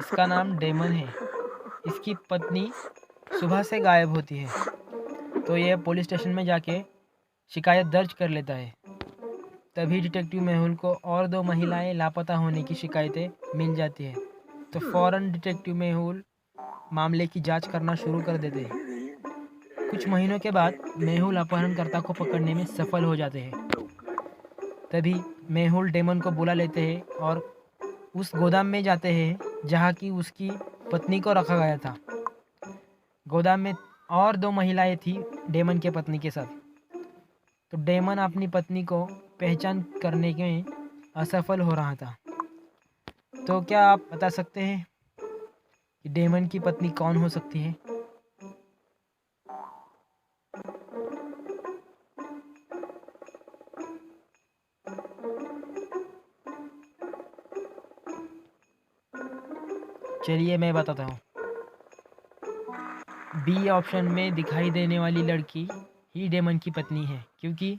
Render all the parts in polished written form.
इसका नाम डेमन है। इसकी पत्नी सुबह से गायब होती है, तो यह पुलिस स्टेशन में जाके शिकायत दर्ज कर लेता है। तभी डिटेक्टिव मेहुल को और 2 महिलाएं लापता होने की शिकायतें मिल जाती है, तो फौरन डिटेक्टिव मेहुल मामले की जांच करना शुरू कर देते हैं। कुछ महीनों के बाद मेहुल अपहरणकर्ता को पकड़ने में सफल हो जाते हैं। तभी मेहुल डेमन को बुला लेते हैं और उस गोदाम में जाते हैं जहाँ की उसकी पत्नी को रखा गया था। गोदाम में और 2 महिलाएं थी डेमन के पत्नी के साथ। तो डेमन अपनी पत्नी को पहचान करने में असफल हो रहा था। तो क्या आप बता सकते हैं कि डेमन की पत्नी कौन हो सकती है? चलिए मैं बताता हूँ। बी ऑप्शन में दिखाई देने वाली लड़की ही डेमन की पत्नी है, क्योंकि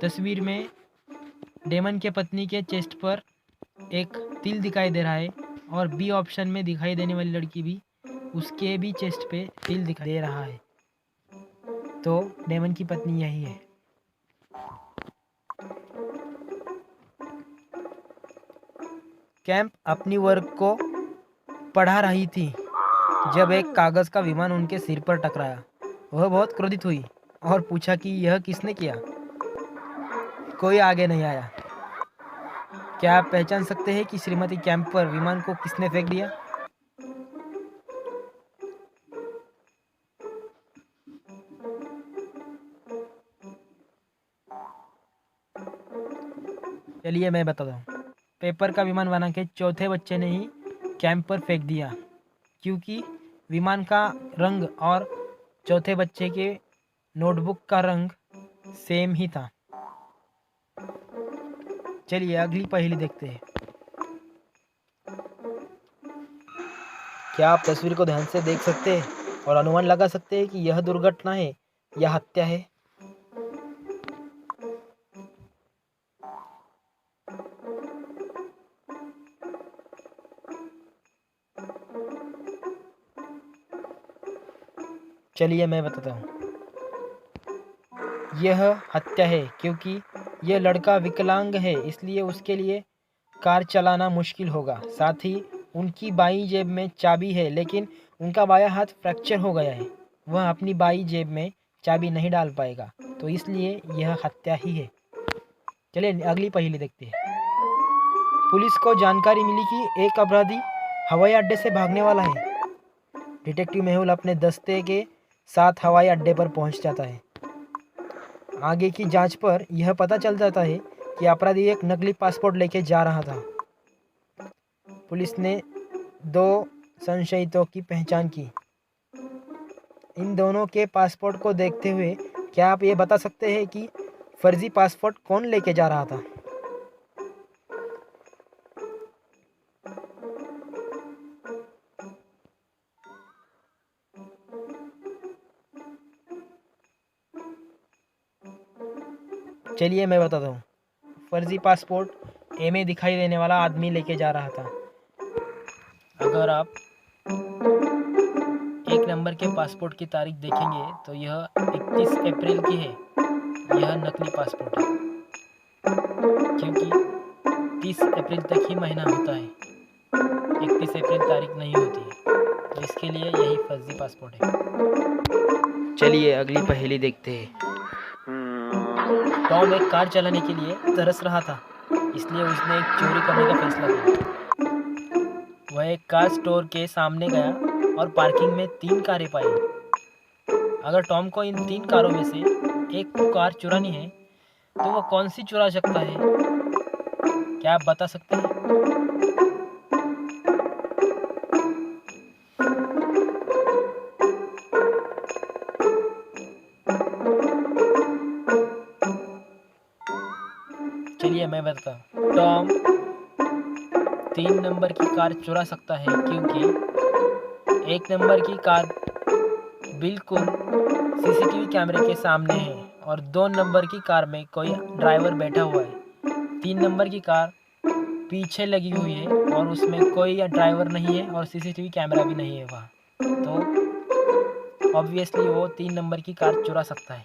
तस्वीर में डेमन के पत्नी के चेस्ट पर एक तिल दिखाई दे रहा है, और बी ऑप्शन में दिखाई देने वाली लड़की भी उसके भी चेस्ट पे तिल दिखाई दे रहा है। तो डेमन की पत्नी यही है। कैंप अपनी वर्क को पढ़ा रही थी जब एक कागज का विमान उनके सिर पर टकराया। वह बहुत क्रोधित हुई और पूछा कि यह किसने किया। कोई आगे नहीं आया। क्या आप पहचान सकते हैं कि श्रीमती कैंप पर विमान को किसने फेंक दिया? चलिए मैं बताता हूँ। पेपर का विमान बना के चौथे बच्चे ने ही कैंप पर फेंक दिया, क्योंकि विमान का रंग और चौथे बच्चे के नोटबुक का रंग सेम ही था। चलिए अगली पहेली देखते हैं। क्या आप तस्वीर को ध्यान से देख सकते हैं और अनुमान लगा सकते हैं कि यह दुर्घटना है या हत्या है? चलिए मैं बताता हूँ। यह हत्या है, क्योंकि यह लड़का विकलांग है, इसलिए उसके लिए कार चलाना मुश्किल होगा। साथ ही उनकी बाईं जेब में चाबी है, लेकिन उनका बायां हाथ फ्रैक्चर हो गया है। वह अपनी बाईं जेब में चाबी नहीं डाल पाएगा, तो इसलिए यह हत्या ही है। चलिए अगली पहेली देखते हैं। पुलिस को जानकारी मिली कि एक अपराधी हवाई अड्डे से भागने वाला है। डिटेक्टिव मेहुल अपने दस्ते के साथ हवाई अड्डे पर पहुंच जाता है। आगे की जांच पर यह पता चल जाता है कि अपराधी एक नकली पासपोर्ट लेके जा रहा था। पुलिस ने 2 संशयितों की पहचान की। इन दोनों के पासपोर्ट को देखते हुए क्या आप ये बता सकते हैं कि फर्जी पासपोर्ट कौन लेके जा रहा था? चलिए मैं बताता हूँ। फर्जी पासपोर्ट ए में दिखाई देने वाला आदमी लेके जा रहा था। अगर आप 1 नंबर के पासपोर्ट की तारीख देखेंगे तो यह 31 अप्रैल की है। यह नकली पासपोर्ट है, क्योंकि 30 अप्रैल तक ही महीना होता है, 31 अप्रैल तारीख नहीं होती है, तो इसके लिए यही फर्जी पासपोर्ट है। चलिए अगली पहेली देखते हैं। टॉम एक कार चलाने के लिए तरस रहा था, इसलिए उसने एक चोरी करने का फैसला किया। वह एक कार स्टोर के सामने गया और पार्किंग में 3 कारें पाई। अगर टॉम को इन 3 कारों में से एक कार चुरानी है, तो वह कौन सी चुरा सकता है? क्या आप बता सकते हैं? चलिए मैं बताता हूँ। टॉम 3 नंबर की कार चुरा सकता है, क्योंकि 1 नंबर की कार बिल्कुल सीसीटीवी कैमरे के सामने है और 2 नंबर की कार में कोई ड्राइवर बैठा हुआ है। 3 नंबर की कार पीछे लगी हुई है और उसमें कोई ड्राइवर नहीं है और सीसीटीवी कैमरा भी नहीं है वहाँ, तो ऑब्वियसली वो 3 नंबर की कार चुरा सकता है।